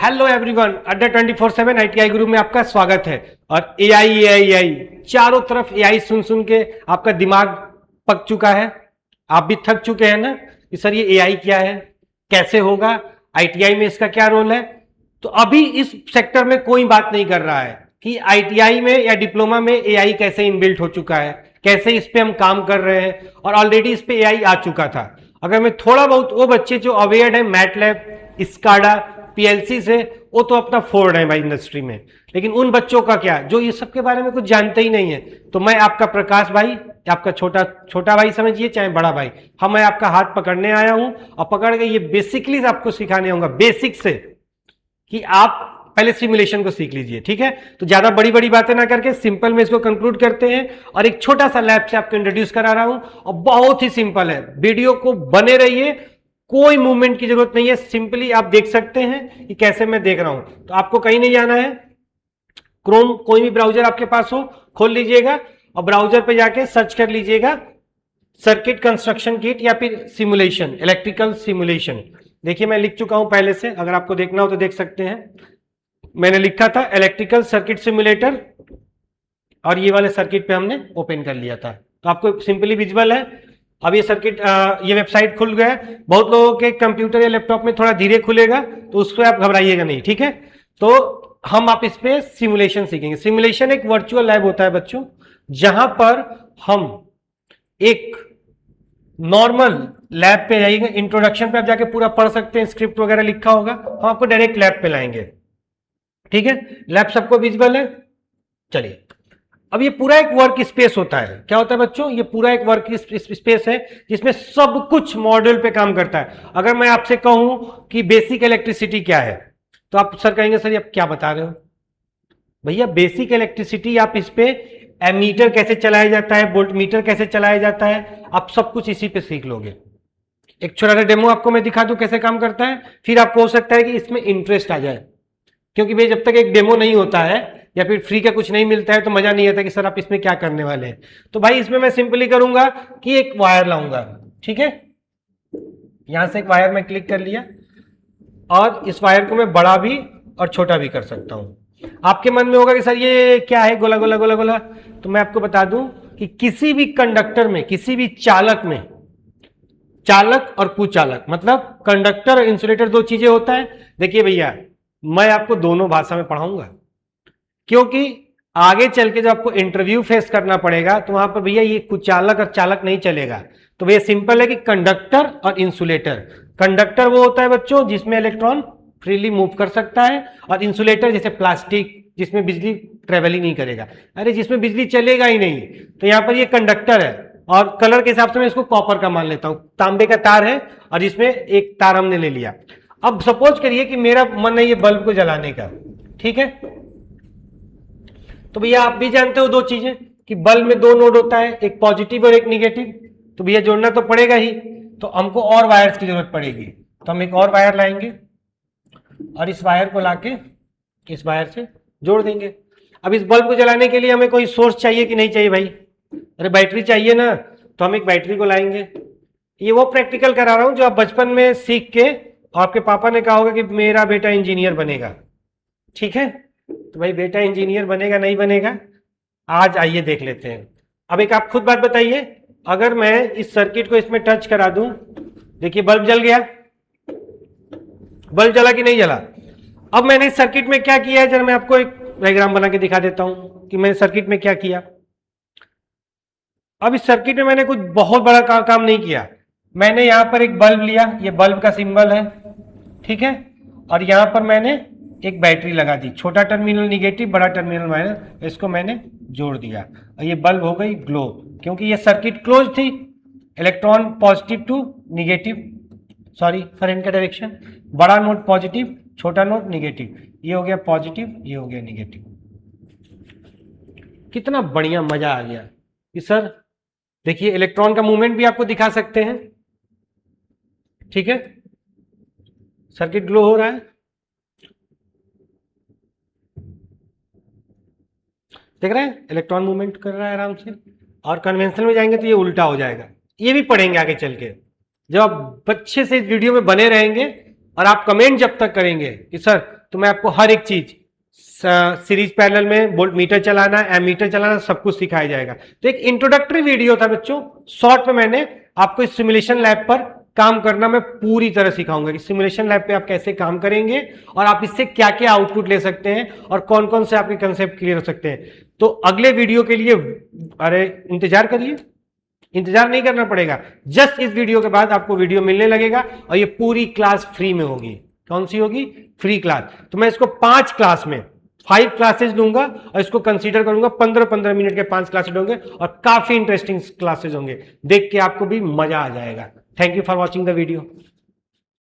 Hello everyone, अड्डा 24/7 ITI गुरु में आपका स्वागत है। और एआई चारों तरफ एआई सुन सुन के आपका दिमाग पक चुका है। आप भी थक चुके हैं ना कि सर ये एआई क्या है, कैसे होगा, आईटीआई में इसका क्या रोल है। तो अभी इस सेक्टर में कोई बात नहीं कर रहा है कि आईटीआई में या डिप्लोमा में एआई कैसे इनबिल्ट हो चुका है, कैसे इस पे हम काम कर रहे हैं और ऑलरेडी इस पे एआई आ चुका था। अगर मैं थोड़ा बहुत, वो बच्चे जो अवेयर है मैटलैब, स्काडा, पीएलसी से, वो तो अपना फोड़ है भाई इंडस्ट्री में। लेकिन उन बच्चों का क्या जो ये सब के बारे में कुछ जानते ही नहीं है। तो मैं आपका प्रकाश भाई, आपका छोटा भाई समझिए चाहे बड़ा भाई, मैं आपका हाथ पकड़ने आया हूं और पकड़ के ये बेसिकली आपको सिखाने आऊंगा, बेसिक से, कि आप पहले सिमुलेशन को सीख लीजिए। ठीक है, तो ज्यादा बड़ी बड़ी बातें ना करके सिंपल में इसको कंक्लूड करते हैं और एक छोटा सा लैब से आपको इंट्रोड्यूस करा रहा हूं और बहुत ही सिंपल है। वीडियो को बने रहिए, कोई मूवमेंट की जरूरत नहीं है, सिंपली आप देख सकते हैं कि कैसे मैं देख रहा हूं। तो आपको कहीं नहीं जाना है, क्रोम कोई भी ब्राउजर आपके पास हो खोल लीजिएगा और ब्राउजर पे जाके सर्च कर लीजिएगा सर्किट कंस्ट्रक्शन किट या फिर सिमुलेशन, इलेक्ट्रिकल सिमुलेशन। देखिए मैं लिख चुका हूं पहले से, अगर आपको देखना हो तो देख सकते हैं। मैंने लिखा था इलेक्ट्रिकल सर्किट सिमुलेटर और ये वाले सर्किट पे हमने ओपन कर लिया था, तो आपको सिंपली विजुअल है। अब ये सर्किट, ये वेबसाइट खुल गया है। बहुत लोगों के कंप्यूटर या लैपटॉप में थोड़ा धीरे खुलेगा, तो उस पर आप घबराइएगा नहीं। ठीक है, तो हम आप इस पे सिमुलेशन सीखेंगे। सिमुलेशन एक वर्चुअल लैब होता है बच्चों, जहां पर हम एक नॉर्मल लैब पे जाइएगा। इंट्रोडक्शन पे आप जाके पूरा पढ़ सकते हैं, स्क्रिप्ट वगैरह लिखा होगा, हम आपको डायरेक्ट लैब पे लाएंगे। ठीक है, लैब सबको विजिबल है। चलिए, अब ये पूरा एक वर्क स्पेस होता है। क्या होता है बच्चों, ये पूरा एक वर्क स्पेस है जिसमें सब कुछ मॉड्यूल पे काम करता है। अगर मैं आपसे कहूं कि बेसिक इलेक्ट्रिसिटी क्या है, तो आप सर कहेंगे सर ये आप क्या बता रहे हो भैया। बेसिक इलेक्ट्रिसिटी, आप इस पे एमीटर कैसे चलाया जाता है, वोल्ट मीटर कैसे चलाया जाता है, आप सब कुछ इसी पे सीख लोगे। एक छोटा सा डेमो आपको मैं दिखा दूं कैसे काम करता है, फिर आपको हो सकता है कि इसमें इंटरेस्ट आ जाए। क्योंकि भाई जब तक एक डेमो नहीं होता है या फिर फ्री का कुछ नहीं मिलता है तो मजा नहीं आता कि सर आप इसमें क्या करने वाले हैं। तो भाई इसमें मैं सिंपली करूंगा कि एक वायर लाऊंगा। ठीक है, यहां से एक वायर मैं क्लिक कर लिया और इस वायर को मैं बड़ा भी और छोटा भी कर सकता हूं। आपके मन में होगा कि सर ये क्या है, गोला गोला गोला गोला। तो मैं आपको बता दूं कि किसी भी कंडक्टर में, किसी भी चालक में, चालक और कुचालक, मतलब कंडक्टर और इंसुलेटर दो चीजें होता है। देखिए भैया, मैं आपको दोनों भाषा में पढ़ाऊंगा, क्योंकि आगे चल के जब आपको इंटरव्यू फेस करना पड़ेगा तो वहां पर भैया ये कुचालक और चालक नहीं चलेगा। तो भैया सिंपल है कि कंडक्टर और इंसुलेटर। कंडक्टर वो होता है बच्चों जिसमें इलेक्ट्रॉन फ्रीली मूव कर सकता है, और इंसुलेटर जैसे प्लास्टिक जिसमें बिजली ट्रेवल ही नहीं करेगा। अरे जिसमें बिजली चलेगा ही नहीं, तो यहां पर ये कंडक्टर है। और कलर के हिसाब से मैं इसको कॉपर का मान लेता हूं, तांबे का तार है और इसमें एक तार हमने ले लिया। अब सपोज करिए कि मेरा मन है ये बल्ब को जलाने का। ठीक है, तो भैया आप भी जानते हो दो चीजें कि बल्ब में दो नोड होता है, एक पॉजिटिव और एक निगेटिव। तो भैया जोड़ना तो पड़ेगा ही, तो हमको और वायर्स की जरूरत पड़ेगी। तो हम एक और वायर लाएंगे और इस वायर को लाके इस वायर से जोड़ देंगे। अब इस बल्ब को जलाने के लिए हमें कोई सोर्स चाहिए कि नहीं चाहिए भाई? अरे बैटरी चाहिए ना, तो हम एक बैटरी को लाएंगे। ये वो प्रैक्टिकल करा रहा हूं जो आप बचपन में सीख के, आपके पापा ने कहा होगा कि मेरा बेटा इंजीनियर बनेगा। ठीक है, तो भाई बेटा इंजीनियर बनेगा नहीं बनेगा, आज आइए देख लेते हैं। अब एक आप खुद बात बताइए, अगर मैं इस सर्किट को इसमें टच करा दूं, देखिए बल्ब जल गया। बल्ब जला कि नहीं जला? अब मैंने इस सर्किट में क्या किया है, जरा मैं आपको एक डायग्राम बना के दिखा देता हूं कि मैंने सर्किट में क्या किया। अब इस सर्किट में मैंने कुछ बहुत बड़ा काम नहीं किया। मैंने यहां पर एक बल्ब लिया, ये बल्ब का सिंबल है। ठीक है, और यहां पर मैंने एक बैटरी लगा दी, छोटा टर्मिनल निगेटिव, बड़ा टर्मिनल माइनस, इसको मैंने जोड़ दिया और ये बल्ब हो गई ग्लो। क्योंकि ये सर्किट क्लोज थी, electron positive to negative, sorry current का डायरेक्शन, बड़ा नोड पॉजिटिव, छोटा नोड निगेटिव, ये हो गया पॉजिटिव, ये हो गया निगेटिव। कितना बढ़िया, मजा आ गया कि सर देखिए इलेक्ट्रॉन का मूवमेंट भी आपको दिखा सकते हैं। ठीक है, सर्किट ग्लो हो रहा है, देख रहे हैं, इलेक्ट्रॉन मूवमेंट कर रहा है आराम से। और कन्वेंशनल में जाएंगे तो ये उल्टा हो जाएगा, ये भी पढ़ेंगे आगे चल के। जब आप अच्छे से इस वीडियो में बने रहेंगे और आप कमेंट जब तक करेंगे कि सर तो मैं आपको हर एक चीज सीरीज पैरेलल में वोल्ट मीटर चलाना, एमीटर चलाना, सब कुछ सिखाया जाएगा। तो एक इंट्रोडक्टरी वीडियो था बच्चों, शॉर्ट में मैंने आपको इस सिमुलेशन लैब पर काम करना मैं पूरी तरह सिखाऊंगा कि सिमुलेशन लैब पे आप कैसे काम करेंगे और आप इससे क्या क्या आउटपुट ले सकते हैं और कौन कौन से आपके कंसेप्ट क्लियर हो सकते हैं। तो अगले वीडियो के लिए अरे इंतजार करिए, इंतजार नहीं करना पड़ेगा, जस्ट इस वीडियो के बाद आपको वीडियो मिलने लगेगा और ये पूरी क्लास फ्री में होगी। कौन सी होगी? Free class. तो मैं इसको 5 क्लास में 5 क्लासेस लूंगा और इसको कंसीडर करूंगा 15-15 मिनट के 5 क्लासेस होंगे और काफी इंटरेस्टिंग क्लासेस होंगे, देख के आपको भी मजा आ जाएगा। Thank you for watching the video.